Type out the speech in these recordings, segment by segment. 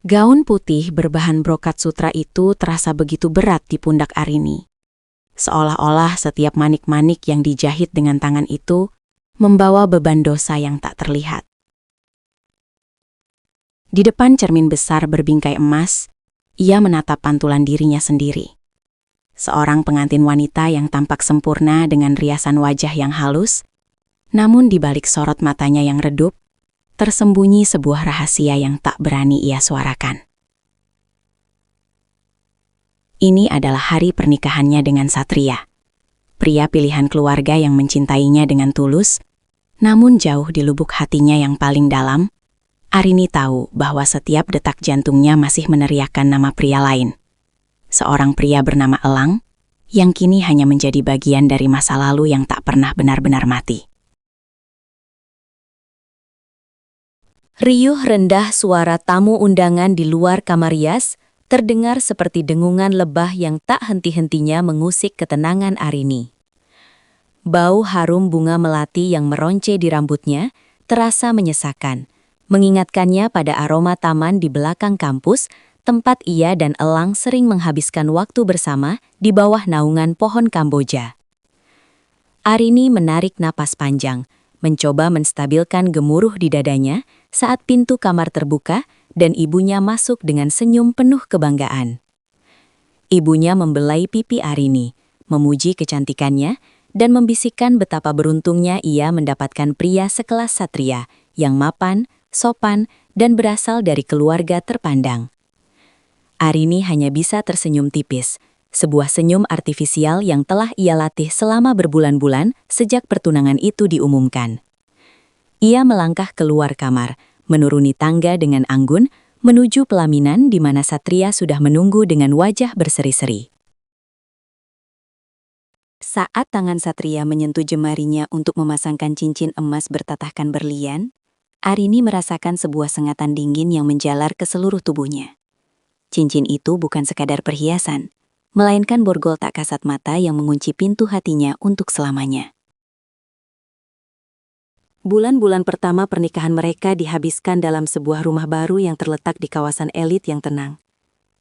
Gaun putih berbahan brokat sutra itu terasa begitu berat di pundak Arini. Seolah-olah setiap manik-manik yang dijahit dengan tangan itu membawa beban dosa yang tak terlihat. Di depan cermin besar berbingkai emas, ia menatap pantulan dirinya sendiri. Seorang pengantin wanita yang tampak sempurna dengan riasan wajah yang halus, namun di balik sorot matanya yang redup, tersembunyi sebuah rahasia yang tak berani ia suarakan. Ini adalah hari pernikahannya dengan Satria, pria pilihan keluarga yang mencintainya dengan tulus, namun jauh di lubuk hatinya yang paling dalam, Arini tahu bahwa setiap detak jantungnya masih meneriakkan nama pria lain. Seorang pria bernama Elang, yang kini hanya menjadi bagian dari masa lalu yang tak pernah benar-benar mati. Riuh rendah suara tamu undangan di luar kamar rias terdengar seperti dengungan lebah yang tak henti-hentinya mengusik ketenangan Arini. Bau harum bunga melati yang meronce di rambutnya terasa menyesakan, mengingatkannya pada aroma taman di belakang kampus, tempat ia dan Elang sering menghabiskan waktu bersama di bawah naungan pohon Kamboja. Arini menarik napas panjang, mencoba menstabilkan gemuruh di dadanya saat pintu kamar terbuka dan ibunya masuk dengan senyum penuh kebanggaan. Ibunya membelai pipi Arini, memuji kecantikannya, dan membisikkan betapa beruntungnya ia mendapatkan pria sekelas Satria yang mapan, sopan, dan berasal dari keluarga terpandang. Arini hanya bisa tersenyum tipis, sebuah senyum artifisial yang telah ia latih selama berbulan-bulan sejak pertunangan itu diumumkan. Ia melangkah keluar kamar, menuruni tangga dengan anggun, menuju pelaminan di mana Satria sudah menunggu dengan wajah berseri-seri. Saat tangan Satria menyentuh jemarinya untuk memasangkan cincin emas bertatahkan berlian, Arini merasakan sebuah sengatan dingin yang menjalar ke seluruh tubuhnya. Cincin itu bukan sekadar perhiasan, melainkan borgol tak kasat mata yang mengunci pintu hatinya untuk selamanya. Bulan-bulan pertama pernikahan mereka dihabiskan dalam sebuah rumah baru yang terletak di kawasan elit yang tenang.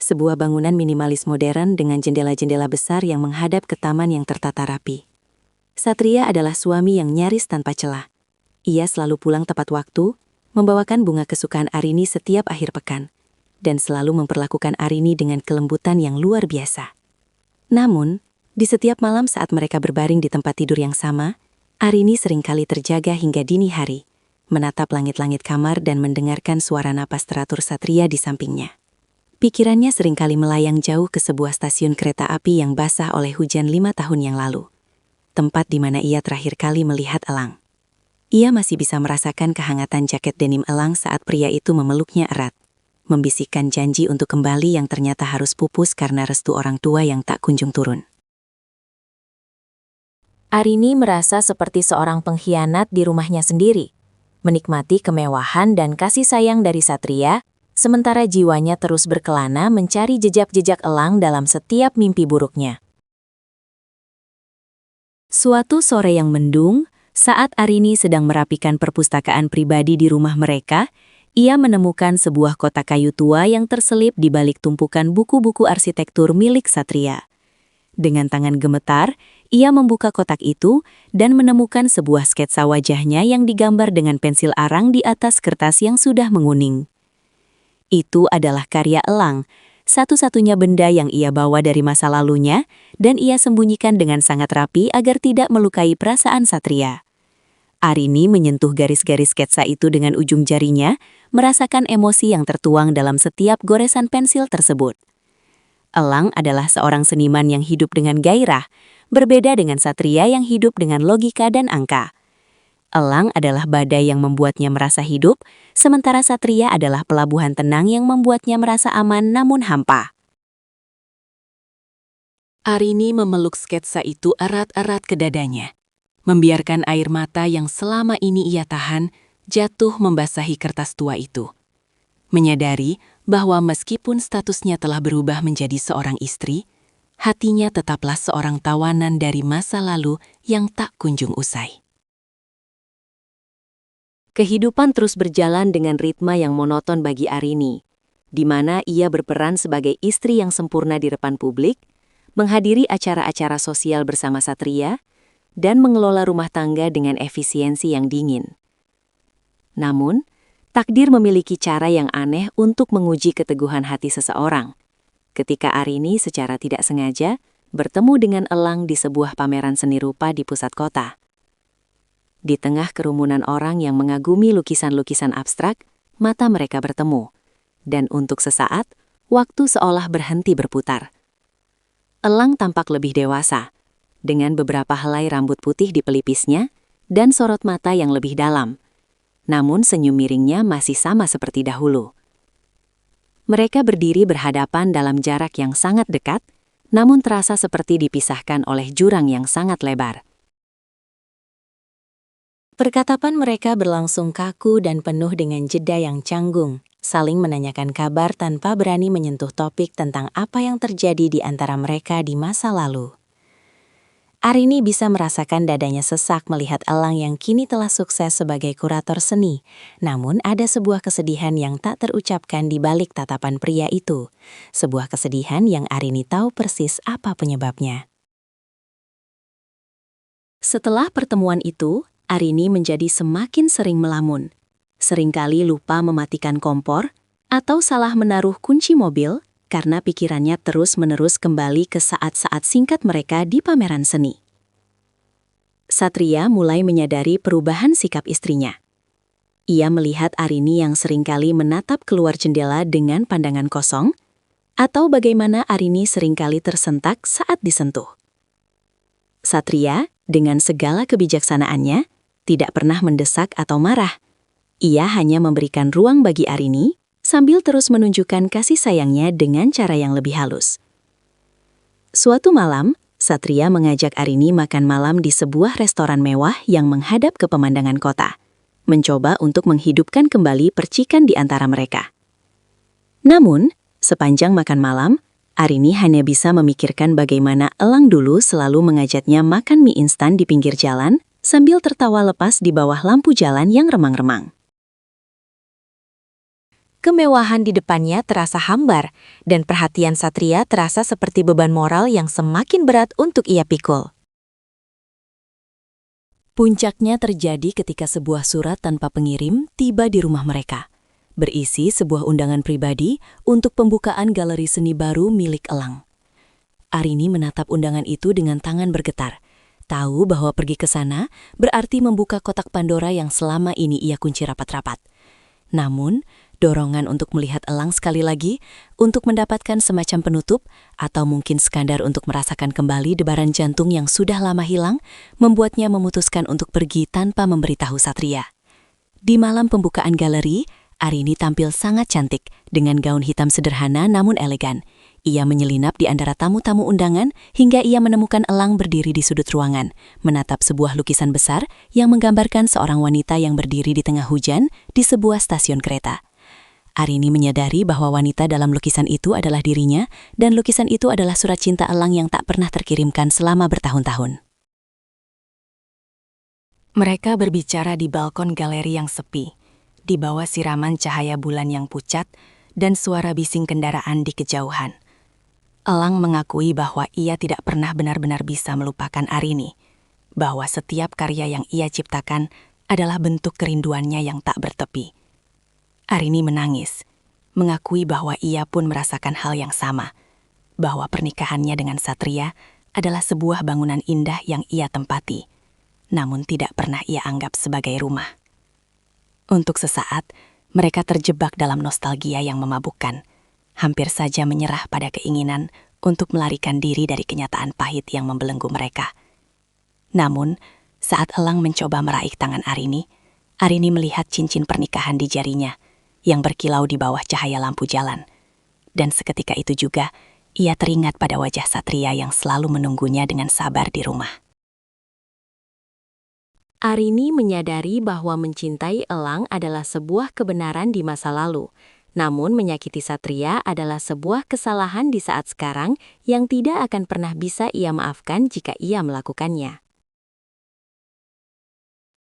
Sebuah bangunan minimalis modern dengan jendela-jendela besar yang menghadap ke taman yang tertata rapi. Satria adalah suami yang nyaris tanpa celah. Ia selalu pulang tepat waktu, membawakan bunga kesukaan Arini setiap akhir pekan, dan selalu memperlakukan Arini dengan kelembutan yang luar biasa. Namun, di setiap malam saat mereka berbaring di tempat tidur yang sama, Arini seringkali terjaga hingga dini hari, menatap langit-langit kamar dan mendengarkan suara napas teratur Satria di sampingnya. Pikirannya seringkali melayang jauh ke sebuah stasiun kereta api yang basah oleh hujan 5 tahun yang lalu, tempat di mana ia terakhir kali melihat Elang. Ia masih bisa merasakan kehangatan jaket denim Elang saat pria itu memeluknya erat, membisikkan janji untuk kembali yang ternyata harus pupus karena restu orang tua yang tak kunjung turun. Arini merasa seperti seorang pengkhianat di rumahnya sendiri, menikmati kemewahan dan kasih sayang dari Satria, sementara jiwanya terus berkelana mencari jejak-jejak Elang dalam setiap mimpi buruknya. Suatu sore yang mendung, saat Arini sedang merapikan perpustakaan pribadi di rumah mereka, ia menemukan sebuah kotak kayu tua yang terselip di balik tumpukan buku-buku arsitektur milik Satria. Dengan tangan gemetar, ia membuka kotak itu dan menemukan sebuah sketsa wajahnya yang digambar dengan pensil arang di atas kertas yang sudah menguning. Itu adalah karya Elang, satu-satunya benda yang ia bawa dari masa lalunya, dan ia sembunyikan dengan sangat rapi agar tidak melukai perasaan Satria. Arini menyentuh garis-garis sketsa itu dengan ujung jarinya, merasakan emosi yang tertuang dalam setiap goresan pensil tersebut. Elang adalah seorang seniman yang hidup dengan gairah, berbeda dengan Satria yang hidup dengan logika dan angka. Elang adalah badai yang membuatnya merasa hidup, sementara Satria adalah pelabuhan tenang yang membuatnya merasa aman namun hampa. Arini memeluk sketsa itu erat-erat ke dadanya, membiarkan air mata yang selama ini ia tahan jatuh membasahi kertas tua itu. Menyadari bahwa meskipun statusnya telah berubah menjadi seorang istri, hatinya tetaplah seorang tawanan dari masa lalu yang tak kunjung usai. Kehidupan terus berjalan dengan ritme yang monoton bagi Arini. di mana ia berperan sebagai istri yang sempurna di depan publik, menghadiri acara-acara sosial bersama Satria, dan mengelola rumah tangga dengan efisiensi yang dingin. Namun, takdir memiliki cara yang aneh untuk menguji keteguhan hati seseorang. Ketika Arini secara tidak sengaja bertemu dengan Elang di sebuah pameran seni rupa di pusat kota. Di tengah kerumunan orang yang mengagumi lukisan-lukisan abstrak, mata mereka bertemu. Dan untuk sesaat, waktu seolah berhenti berputar. Elang tampak lebih dewasa, dengan beberapa helai rambut putih di pelipisnya dan sorot mata yang lebih dalam. Namun senyum miringnya masih sama seperti dahulu. Mereka berdiri berhadapan dalam jarak yang sangat dekat, namun terasa seperti dipisahkan oleh jurang yang sangat lebar. Percakapan mereka berlangsung kaku dan penuh dengan jeda yang canggung, saling menanyakan kabar tanpa berani menyentuh topik tentang apa yang terjadi di antara mereka di masa lalu. Arini bisa merasakan dadanya sesak melihat Elang yang kini telah sukses sebagai kurator seni, namun ada sebuah kesedihan yang tak terucapkan di balik tatapan pria itu, sebuah kesedihan yang Arini tahu persis apa penyebabnya. Setelah pertemuan itu, Arini menjadi semakin sering melamun. Seringkali lupa mematikan kompor, atau salah menaruh kunci mobil, karena pikirannya terus-menerus kembali ke saat-saat singkat mereka di pameran seni. Satria mulai menyadari perubahan sikap istrinya. Ia melihat Arini yang seringkali menatap keluar jendela dengan pandangan kosong, atau bagaimana Arini seringkali tersentak saat disentuh. Satria, dengan segala kebijaksanaannya, tidak pernah mendesak atau marah. Ia hanya memberikan ruang bagi Arini, sambil terus menunjukkan kasih sayangnya dengan cara yang lebih halus. Suatu malam, Satria mengajak Arini makan malam di sebuah restoran mewah yang menghadap ke pemandangan kota, mencoba untuk menghidupkan kembali percikan di antara mereka. Namun, sepanjang makan malam, Arini hanya bisa memikirkan bagaimana Elang dulu selalu mengajaknya makan mie instan di pinggir jalan, sambil tertawa lepas di bawah lampu jalan yang remang-remang. Kemewahan di depannya terasa hambar, dan perhatian Satria terasa seperti beban moral yang semakin berat untuk ia pikul. Puncaknya terjadi ketika sebuah surat tanpa pengirim tiba di rumah mereka, berisi sebuah undangan pribadi untuk pembukaan galeri seni baru milik Elang. Arini menatap undangan itu dengan tangan bergetar, tahu bahwa pergi ke sana berarti membuka kotak Pandora yang selama ini ia kunci rapat-rapat. Namun, dorongan untuk melihat Elang sekali lagi, untuk mendapatkan semacam penutup, atau mungkin sekadar untuk merasakan kembali debaran jantung yang sudah lama hilang, membuatnya memutuskan untuk pergi tanpa memberitahu Satria. Di malam pembukaan galeri, Arini tampil sangat cantik dengan gaun hitam sederhana namun elegan. Ia menyelinap di antara tamu-tamu undangan hingga ia menemukan Elang berdiri di sudut ruangan, menatap sebuah lukisan besar yang menggambarkan seorang wanita yang berdiri di tengah hujan di sebuah stasiun kereta. Arini menyadari bahwa wanita dalam lukisan itu adalah dirinya, dan lukisan itu adalah surat cinta Elang yang tak pernah terkirimkan selama bertahun-tahun. Mereka berbicara di balkon galeri yang sepi, di bawah siraman cahaya bulan yang pucat dan suara bising kendaraan di kejauhan. Elang mengakui bahwa ia tidak pernah benar-benar bisa melupakan Arini, bahwa setiap karya yang ia ciptakan adalah bentuk kerinduannya yang tak bertepi. Arini menangis, mengakui bahwa ia pun merasakan hal yang sama, bahwa pernikahannya dengan Satria adalah sebuah bangunan indah yang ia tempati, namun tidak pernah ia anggap sebagai rumah. Untuk sesaat, mereka terjebak dalam nostalgia yang memabukkan, hampir saja menyerah pada keinginan untuk melarikan diri dari kenyataan pahit yang membelenggu mereka. Namun, saat Elang mencoba meraih tangan Arini, Arini melihat cincin pernikahan di jarinya yang berkilau di bawah cahaya lampu jalan. Dan seketika itu juga, ia teringat pada wajah Satria yang selalu menunggunya dengan sabar di rumah. Arini menyadari bahwa mencintai Elang adalah sebuah kebenaran di masa lalu. Namun menyakiti Satria adalah sebuah kesalahan di saat sekarang yang tidak akan pernah bisa ia maafkan jika ia melakukannya.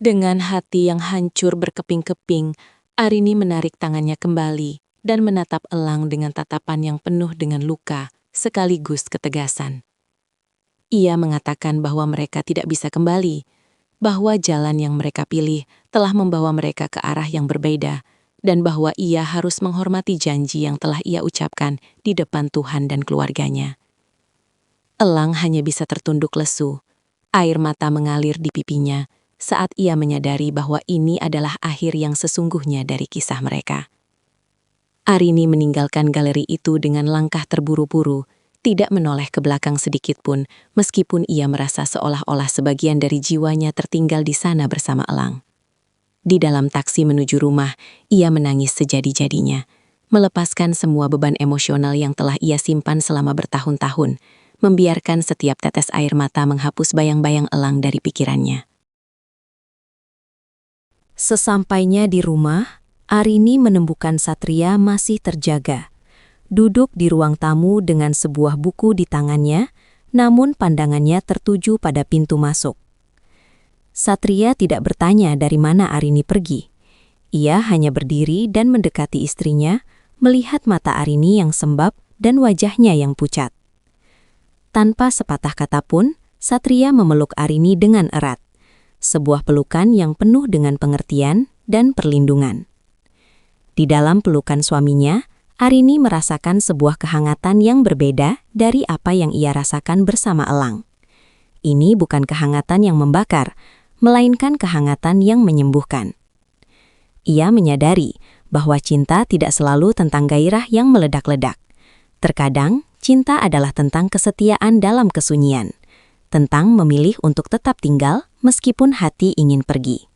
Dengan hati yang hancur berkeping-keping, Arini menarik tangannya kembali, dan menatap Elang dengan tatapan yang penuh dengan luka sekaligus ketegasan. Ia mengatakan bahwa mereka tidak bisa kembali, bahwa jalan yang mereka pilih telah membawa mereka ke arah yang berbeda, dan bahwa ia harus menghormati janji yang telah ia ucapkan di depan Tuhan dan keluarganya. Elang hanya bisa tertunduk lesu, air mata mengalir di pipinya saat ia menyadari bahwa ini adalah akhir yang sesungguhnya dari kisah mereka. Arini meninggalkan galeri itu dengan langkah terburu-buru, tidak menoleh ke belakang sedikit pun, meskipun ia merasa seolah-olah sebagian dari jiwanya tertinggal di sana bersama Elang. Di dalam taksi menuju rumah, ia menangis sejadi-jadinya, melepaskan semua beban emosional yang telah ia simpan selama bertahun-tahun, membiarkan setiap tetes air mata menghapus bayang-bayang Elang dari pikirannya. Sesampainya di rumah, Arini menemukan Satria masih terjaga. Duduk di ruang tamu dengan sebuah buku di tangannya, namun pandangannya tertuju pada pintu masuk. Satria tidak bertanya dari mana Arini pergi. Ia hanya berdiri dan mendekati istrinya, melihat mata Arini yang sembab dan wajahnya yang pucat. Tanpa sepatah kata pun, Satria memeluk Arini dengan erat. Sebuah pelukan yang penuh dengan pengertian dan perlindungan. Di dalam pelukan suaminya, Arini merasakan sebuah kehangatan yang berbeda dari apa yang ia rasakan bersama Elang. Ini bukan kehangatan yang membakar, melainkan kehangatan yang menyembuhkan. Ia menyadari bahwa cinta tidak selalu tentang gairah yang meledak-ledak. Terkadang, cinta adalah tentang kesetiaan dalam kesunyian, tentang memilih untuk tetap tinggal meskipun hati ingin pergi.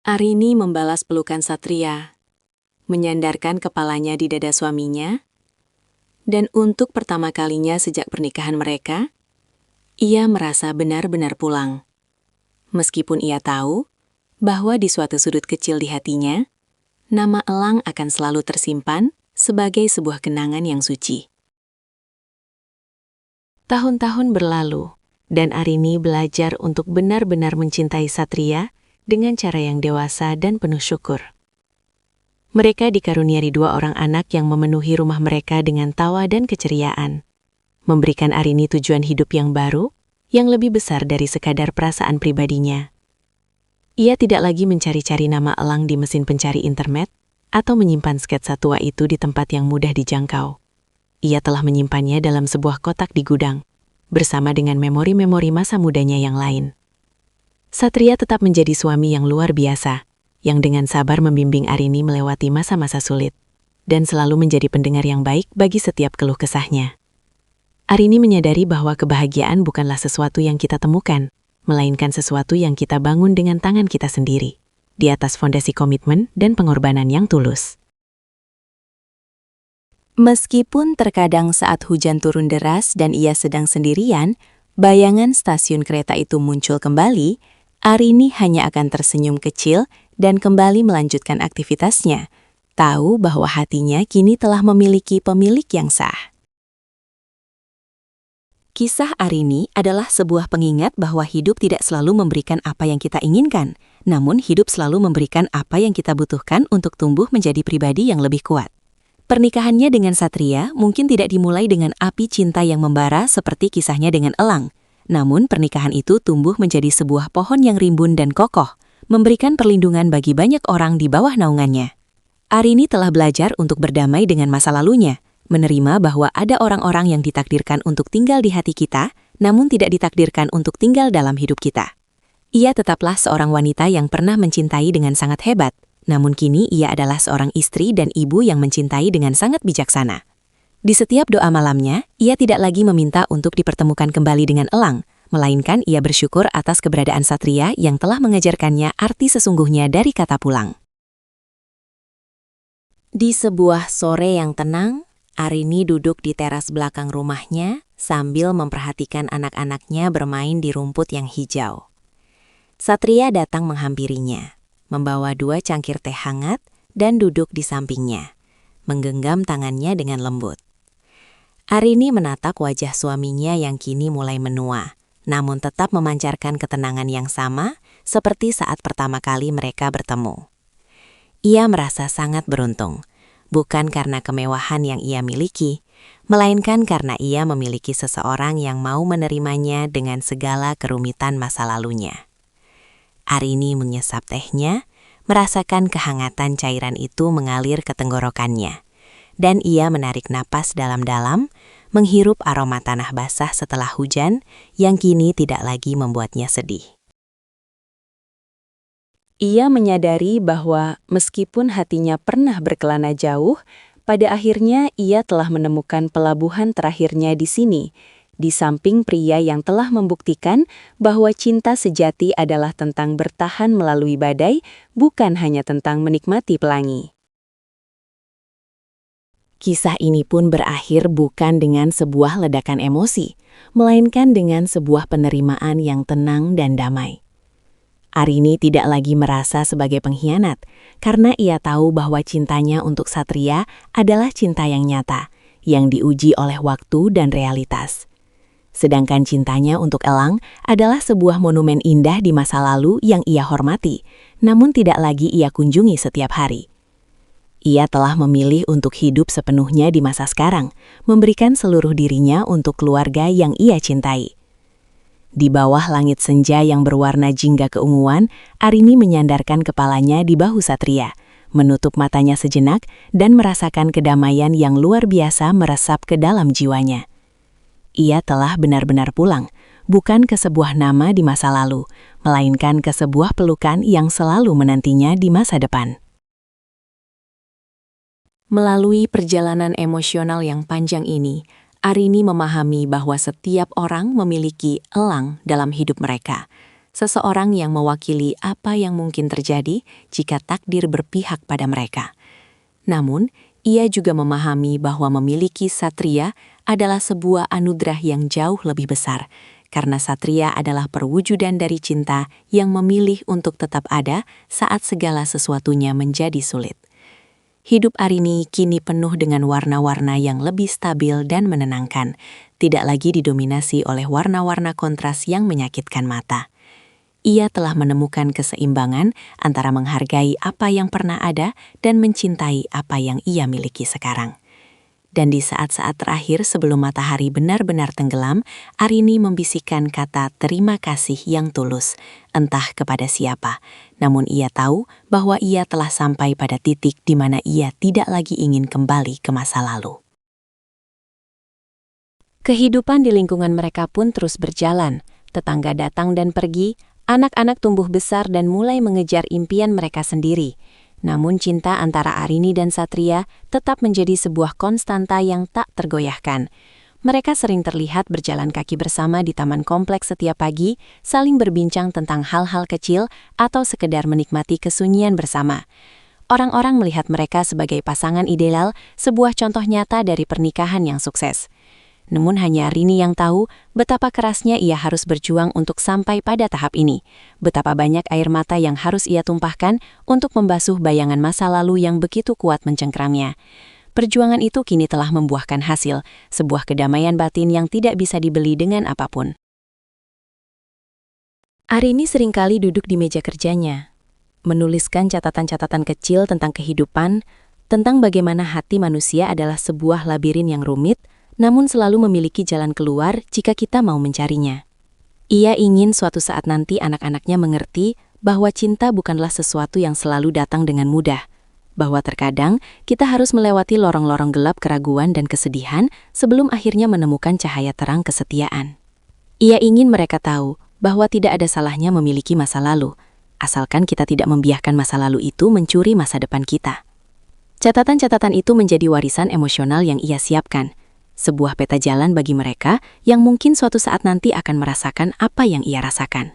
Arini membalas pelukan Satria, menyandarkan kepalanya di dada suaminya, dan untuk pertama kalinya sejak pernikahan mereka, ia merasa benar-benar pulang. Meskipun ia tahu bahwa di suatu sudut kecil di hatinya, nama Elang akan selalu tersimpan sebagai sebuah kenangan yang suci. Tahun-tahun berlalu, dan Arini belajar untuk benar-benar mencintai Satria dengan cara yang dewasa dan penuh syukur. Mereka dikaruniai 2 orang anak yang memenuhi rumah mereka dengan tawa dan keceriaan, memberikan Arini tujuan hidup yang baru, yang lebih besar dari sekadar perasaan pribadinya. Ia tidak lagi mencari-cari nama Elang di mesin pencari internet, atau menyimpan sketsa tua itu di tempat yang mudah dijangkau. Ia telah menyimpannya dalam sebuah kotak di gudang, bersama dengan memori-memori masa mudanya yang lain. Satria tetap menjadi suami yang luar biasa, yang dengan sabar membimbing Arini melewati masa-masa sulit, dan selalu menjadi pendengar yang baik bagi setiap keluh kesahnya. Arini menyadari bahwa kebahagiaan bukanlah sesuatu yang kita temukan, melainkan sesuatu yang kita bangun dengan tangan kita sendiri, di atas fondasi komitmen dan pengorbanan yang tulus. Meskipun terkadang saat hujan turun deras dan ia sedang sendirian, bayangan stasiun kereta itu muncul kembali, Arini hanya akan tersenyum kecil dan kembali melanjutkan aktivitasnya, tahu bahwa hatinya kini telah memiliki pemilik yang sah. Kisah Arini adalah sebuah pengingat bahwa hidup tidak selalu memberikan apa yang kita inginkan, namun hidup selalu memberikan apa yang kita butuhkan untuk tumbuh menjadi pribadi yang lebih kuat. Pernikahannya dengan Satria mungkin tidak dimulai dengan api cinta yang membara seperti kisahnya dengan Elang, namun pernikahan itu tumbuh menjadi sebuah pohon yang rimbun dan kokoh, memberikan perlindungan bagi banyak orang di bawah naungannya. Arini telah belajar untuk berdamai dengan masa lalunya, menerima bahwa ada orang-orang yang ditakdirkan untuk tinggal di hati kita, namun tidak ditakdirkan untuk tinggal dalam hidup kita. Ia tetaplah seorang wanita yang pernah mencintai dengan sangat hebat, namun kini ia adalah seorang istri dan ibu yang mencintai dengan sangat bijaksana. Di setiap doa malamnya, ia tidak lagi meminta untuk dipertemukan kembali dengan Elang, melainkan ia bersyukur atas keberadaan Satria yang telah mengajarkannya arti sesungguhnya dari kata pulang. Di sebuah sore yang tenang, Arini duduk di teras belakang rumahnya sambil memperhatikan anak-anaknya bermain di rumput yang hijau. Satria datang menghampirinya, membawa 2 cangkir teh hangat dan duduk di sampingnya, menggenggam tangannya dengan lembut. Arini menatap wajah suaminya yang kini mulai menua, namun tetap memancarkan ketenangan yang sama seperti saat pertama kali mereka bertemu. Ia merasa sangat beruntung, bukan karena kemewahan yang ia miliki, melainkan karena ia memiliki seseorang yang mau menerimanya dengan segala kerumitan masa lalunya. Arini menyesap tehnya, merasakan kehangatan cairan itu mengalir ke tenggorokannya, dan ia menarik napas dalam-dalam, menghirup aroma tanah basah setelah hujan yang kini tidak lagi membuatnya sedih. Ia menyadari bahwa meskipun hatinya pernah berkelana jauh, pada akhirnya ia telah menemukan pelabuhan terakhirnya di sini, di samping pria yang telah membuktikan bahwa cinta sejati adalah tentang bertahan melalui badai, bukan hanya tentang menikmati pelangi. Kisah ini pun berakhir bukan dengan sebuah ledakan emosi, melainkan dengan sebuah penerimaan yang tenang dan damai. Arini tidak lagi merasa sebagai pengkhianat, karena ia tahu bahwa cintanya untuk Satria adalah cinta yang nyata, yang diuji oleh waktu dan realitas. Sedangkan cintanya untuk Elang adalah sebuah monumen indah di masa lalu yang ia hormati, namun tidak lagi ia kunjungi setiap hari. Ia telah memilih untuk hidup sepenuhnya di masa sekarang, memberikan seluruh dirinya untuk keluarga yang ia cintai. Di bawah langit senja yang berwarna jingga keunguan, Arini menyandarkan kepalanya di bahu Satria, menutup matanya sejenak dan merasakan kedamaian yang luar biasa meresap ke dalam jiwanya. Ia telah benar-benar pulang, bukan ke sebuah nama di masa lalu, melainkan ke sebuah pelukan yang selalu menantinya di masa depan. Melalui perjalanan emosional yang panjang ini, Arini memahami bahwa setiap orang memiliki elang dalam hidup mereka, seseorang yang mewakili apa yang mungkin terjadi jika takdir berpihak pada mereka. Namun, ia juga memahami bahwa memiliki Satria adalah sebuah anugerah yang jauh lebih besar, karena Satria adalah perwujudan dari cinta yang memilih untuk tetap ada saat segala sesuatunya menjadi sulit. Hidup Arini kini penuh dengan warna-warna yang lebih stabil dan menenangkan, tidak lagi didominasi oleh warna-warna kontras yang menyakitkan mata. Ia telah menemukan keseimbangan antara menghargai apa yang pernah ada dan mencintai apa yang ia miliki sekarang. Dan di saat-saat terakhir sebelum matahari benar-benar tenggelam, Arini membisikkan kata terima kasih yang tulus, entah kepada siapa. Namun ia tahu bahwa ia telah sampai pada titik di mana ia tidak lagi ingin kembali ke masa lalu. Kehidupan di lingkungan mereka pun terus berjalan. Tetangga datang dan pergi, anak-anak tumbuh besar dan mulai mengejar impian mereka sendiri. Namun cinta antara Arini dan Satria tetap menjadi sebuah konstanta yang tak tergoyahkan. Mereka sering terlihat berjalan kaki bersama di taman kompleks setiap pagi, saling berbincang tentang hal-hal kecil atau sekedar menikmati kesunyian bersama. Orang-orang melihat mereka sebagai pasangan ideal, sebuah contoh nyata dari pernikahan yang sukses. Namun hanya Arini yang tahu betapa kerasnya ia harus berjuang untuk sampai pada tahap ini. Betapa banyak air mata yang harus ia tumpahkan untuk membasuh bayangan masa lalu yang begitu kuat mencengkramnya. Perjuangan itu kini telah membuahkan hasil, sebuah kedamaian batin yang tidak bisa dibeli dengan apapun. Arini seringkali duduk di meja kerjanya, menuliskan catatan-catatan kecil tentang kehidupan, tentang bagaimana hati manusia adalah sebuah labirin yang rumit, namun selalu memiliki jalan keluar jika kita mau mencarinya. Ia ingin suatu saat nanti anak-anaknya mengerti bahwa cinta bukanlah sesuatu yang selalu datang dengan mudah, bahwa terkadang kita harus melewati lorong-lorong gelap keraguan dan kesedihan sebelum akhirnya menemukan cahaya terang kesetiaan. Ia ingin mereka tahu bahwa tidak ada salahnya memiliki masa lalu, asalkan kita tidak membiarkan masa lalu itu mencuri masa depan kita. Catatan-catatan itu menjadi warisan emosional yang ia siapkan, sebuah peta jalan bagi mereka yang mungkin suatu saat nanti akan merasakan apa yang ia rasakan.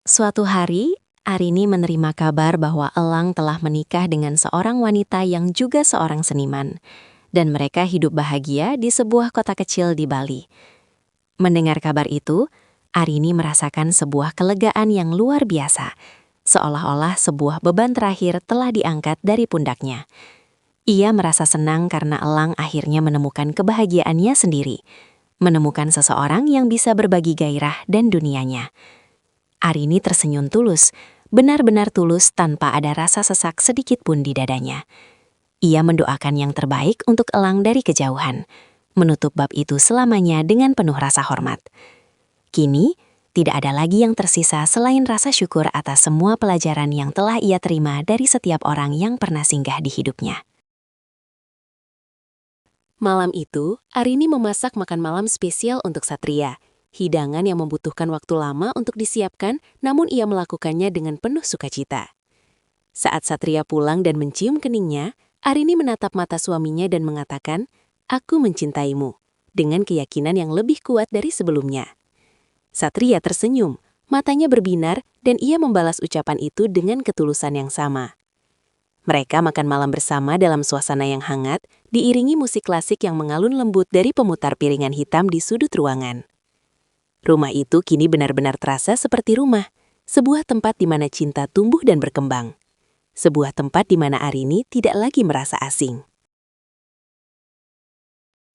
Suatu hari, Arini menerima kabar bahwa Elang telah menikah dengan seorang wanita yang juga seorang seniman, dan mereka hidup bahagia di sebuah kota kecil di Bali. Mendengar kabar itu, Arini merasakan sebuah kelegaan yang luar biasa, seolah-olah sebuah beban terakhir telah diangkat dari pundaknya. Ia merasa senang karena Elang akhirnya menemukan kebahagiaannya sendiri, menemukan seseorang yang bisa berbagi gairah dan dunianya. Arini tersenyum tulus, benar-benar tulus tanpa ada rasa sesak sedikit pun di dadanya. Ia mendoakan yang terbaik untuk Elang dari kejauhan, menutup bab itu selamanya dengan penuh rasa hormat. Kini, tidak ada lagi yang tersisa selain rasa syukur atas semua pelajaran yang telah ia terima dari setiap orang yang pernah singgah di hidupnya. Malam itu, Arini memasak makan malam spesial untuk Satria. Hidangan yang membutuhkan waktu lama untuk disiapkan, namun ia melakukannya dengan penuh sukacita. Saat Satria pulang dan mencium keningnya, Arini menatap mata suaminya dan mengatakan, "Aku mencintaimu," dengan keyakinan yang lebih kuat dari sebelumnya. Satria tersenyum, matanya berbinar, dan ia membalas ucapan itu dengan ketulusan yang sama. Mereka makan malam bersama dalam suasana yang hangat, diiringi musik klasik yang mengalun lembut dari pemutar piringan hitam di sudut ruangan. Rumah itu kini benar-benar terasa seperti rumah, sebuah tempat di mana cinta tumbuh dan berkembang. Sebuah tempat di mana Arini tidak lagi merasa asing.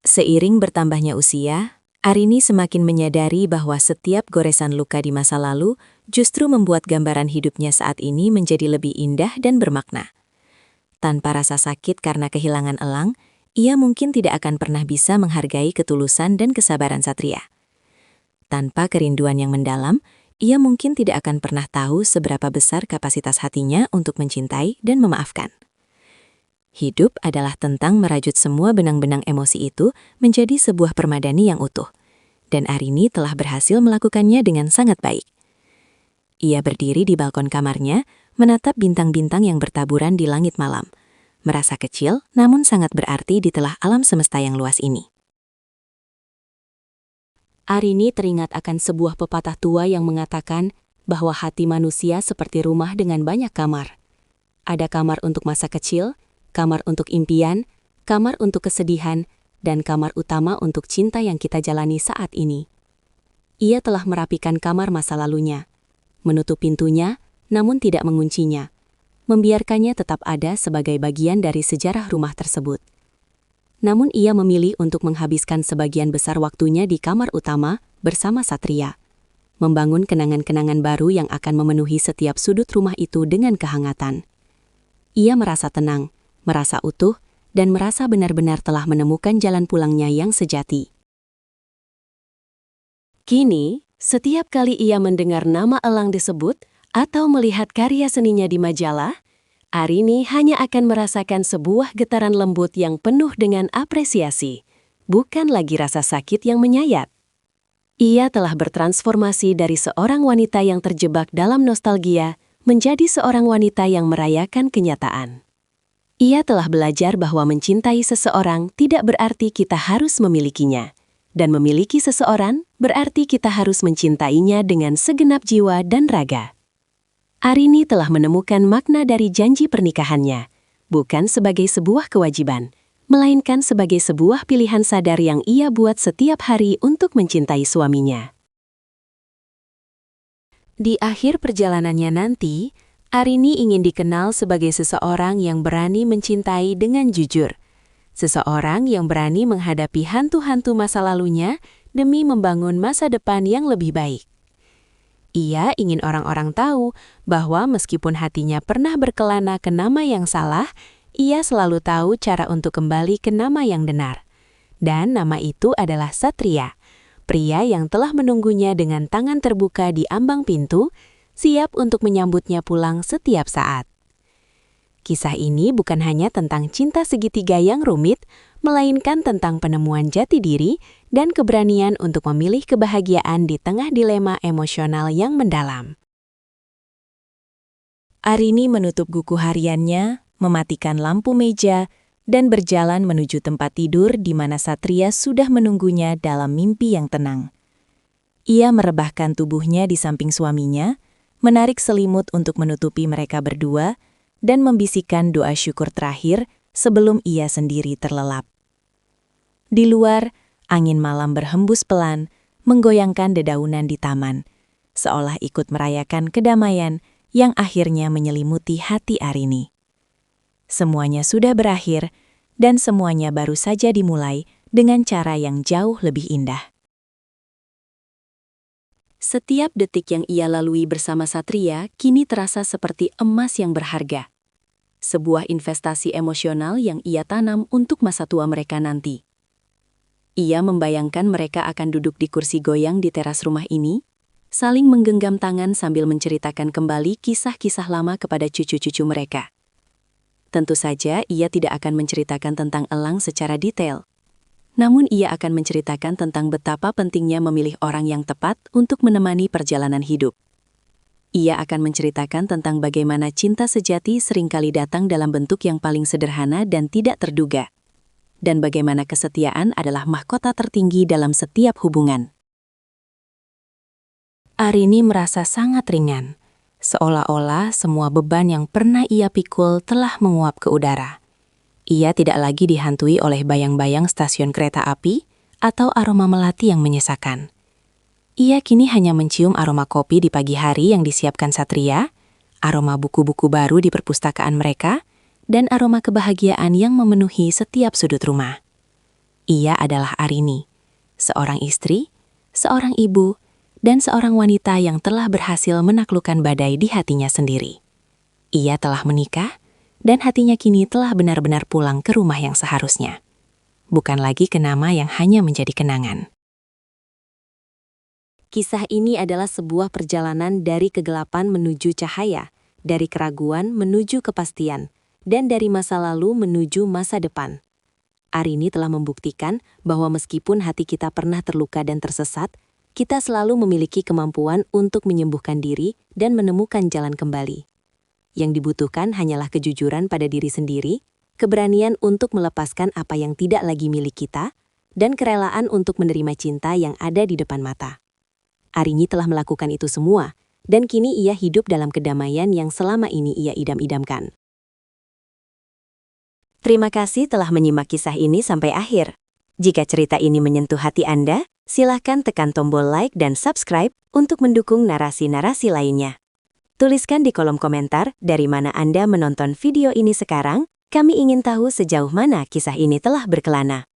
Seiring bertambahnya usia, Arini semakin menyadari bahwa setiap goresan luka di masa lalu justru membuat gambaran hidupnya saat ini menjadi lebih indah dan bermakna. Tanpa rasa sakit karena kehilangan Elang, ia mungkin tidak akan pernah bisa menghargai ketulusan dan kesabaran Satria. Tanpa kerinduan yang mendalam, ia mungkin tidak akan pernah tahu seberapa besar kapasitas hatinya untuk mencintai dan memaafkan. Hidup adalah tentang merajut semua benang-benang emosi itu menjadi sebuah permadani yang utuh, dan Arini telah berhasil melakukannya dengan sangat baik. Ia berdiri di balkon kamarnya, menatap bintang-bintang yang bertaburan di langit malam, merasa kecil namun sangat berarti di tengah alam semesta yang luas ini. Arini teringat akan sebuah pepatah tua yang mengatakan bahwa hati manusia seperti rumah dengan banyak kamar. Ada kamar untuk masa kecil, kamar untuk impian, kamar untuk kesedihan, dan kamar utama untuk cinta yang kita jalani saat ini. Ia telah merapikan kamar masa lalunya, menutup pintunya, namun tidak menguncinya, membiarkannya tetap ada sebagai bagian dari sejarah rumah tersebut. Namun ia memilih untuk menghabiskan sebagian besar waktunya di kamar utama bersama Satria, membangun kenangan-kenangan baru yang akan memenuhi setiap sudut rumah itu dengan kehangatan. Ia merasa tenang, merasa utuh, dan merasa benar-benar telah menemukan jalan pulangnya yang sejati. Kini, setiap kali ia mendengar nama Elang disebut atau melihat karya seninya di majalah, Arini hanya akan merasakan sebuah getaran lembut yang penuh dengan apresiasi, bukan lagi rasa sakit yang menyayat. Ia telah bertransformasi dari seorang wanita yang terjebak dalam nostalgia menjadi seorang wanita yang merayakan kenyataan. Ia telah belajar bahwa mencintai seseorang tidak berarti kita harus memilikinya, dan memiliki seseorang berarti kita harus mencintainya dengan segenap jiwa dan raga. Arini telah menemukan makna dari janji pernikahannya, bukan sebagai sebuah kewajiban, melainkan sebagai sebuah pilihan sadar yang ia buat setiap hari untuk mencintai suaminya. Di akhir perjalanannya nanti, Arini ingin dikenal sebagai seseorang yang berani mencintai dengan jujur, seseorang yang berani menghadapi hantu-hantu masa lalunya demi membangun masa depan yang lebih baik. Ia ingin orang-orang tahu bahwa meskipun hatinya pernah berkelana ke nama yang salah, ia selalu tahu cara untuk kembali ke nama yang benar. Dan nama itu adalah Satria, pria yang telah menunggunya dengan tangan terbuka di ambang pintu, siap untuk menyambutnya pulang setiap saat. Kisah ini bukan hanya tentang cinta segitiga yang rumit, melainkan tentang penemuan jati diri dan keberanian untuk memilih kebahagiaan di tengah dilema emosional yang mendalam. Arini menutup buku hariannya, mematikan lampu meja, dan berjalan menuju tempat tidur di mana Satria sudah menunggunya dalam mimpi yang tenang. Ia merebahkan tubuhnya di samping suaminya, menarik selimut untuk menutupi mereka berdua, dan membisikkan doa syukur terakhir sebelum ia sendiri terlelap. Di luar, angin malam berhembus pelan, menggoyangkan dedaunan di taman, seolah ikut merayakan kedamaian yang akhirnya menyelimuti hati Arini. Semuanya sudah berakhir, dan semuanya baru saja dimulai dengan cara yang jauh lebih indah. Setiap detik yang ia lalui bersama Satria kini terasa seperti emas yang berharga. Sebuah investasi emosional yang ia tanam untuk masa tua mereka nanti. Ia membayangkan mereka akan duduk di kursi goyang di teras rumah ini, saling menggenggam tangan sambil menceritakan kembali kisah-kisah lama kepada cucu-cucu mereka. Tentu saja ia tidak akan menceritakan tentang Elang secara detail. Namun ia akan menceritakan tentang betapa pentingnya memilih orang yang tepat untuk menemani perjalanan hidup. Ia akan menceritakan tentang bagaimana cinta sejati seringkali datang dalam bentuk yang paling sederhana dan tidak terduga. Dan bagaimana kesetiaan adalah mahkota tertinggi dalam setiap hubungan. Arini merasa sangat ringan, seolah-olah semua beban yang pernah ia pikul telah menguap ke udara. Ia tidak lagi dihantui oleh bayang-bayang stasiun kereta api atau aroma melati yang menyesakan. Ia kini hanya mencium aroma kopi di pagi hari yang disiapkan Satria, aroma buku-buku baru di perpustakaan mereka, dan aroma kebahagiaan yang memenuhi setiap sudut rumah. Ia adalah Arini, seorang istri, seorang ibu, dan seorang wanita yang telah berhasil menaklukkan badai di hatinya sendiri. Ia telah menikah, dan hatinya kini telah benar-benar pulang ke rumah yang seharusnya. Bukan lagi ke nama yang hanya menjadi kenangan. Kisah ini adalah sebuah perjalanan dari kegelapan menuju cahaya, dari keraguan menuju kepastian, dan dari masa lalu menuju masa depan. Arini telah membuktikan bahwa meskipun hati kita pernah terluka dan tersesat, kita selalu memiliki kemampuan untuk menyembuhkan diri dan menemukan jalan kembali. Yang dibutuhkan hanyalah kejujuran pada diri sendiri, keberanian untuk melepaskan apa yang tidak lagi milik kita, dan kerelaan untuk menerima cinta yang ada di depan mata. Arini telah melakukan itu semua, dan kini ia hidup dalam kedamaian yang selama ini ia idam-idamkan. Terima kasih telah menyimak kisah ini sampai akhir. Jika cerita ini menyentuh hati Anda, silakan tekan tombol like dan subscribe untuk mendukung narasi-narasi lainnya. Tuliskan di kolom komentar dari mana Anda menonton video ini sekarang, kami ingin tahu sejauh mana kisah ini telah berkelana.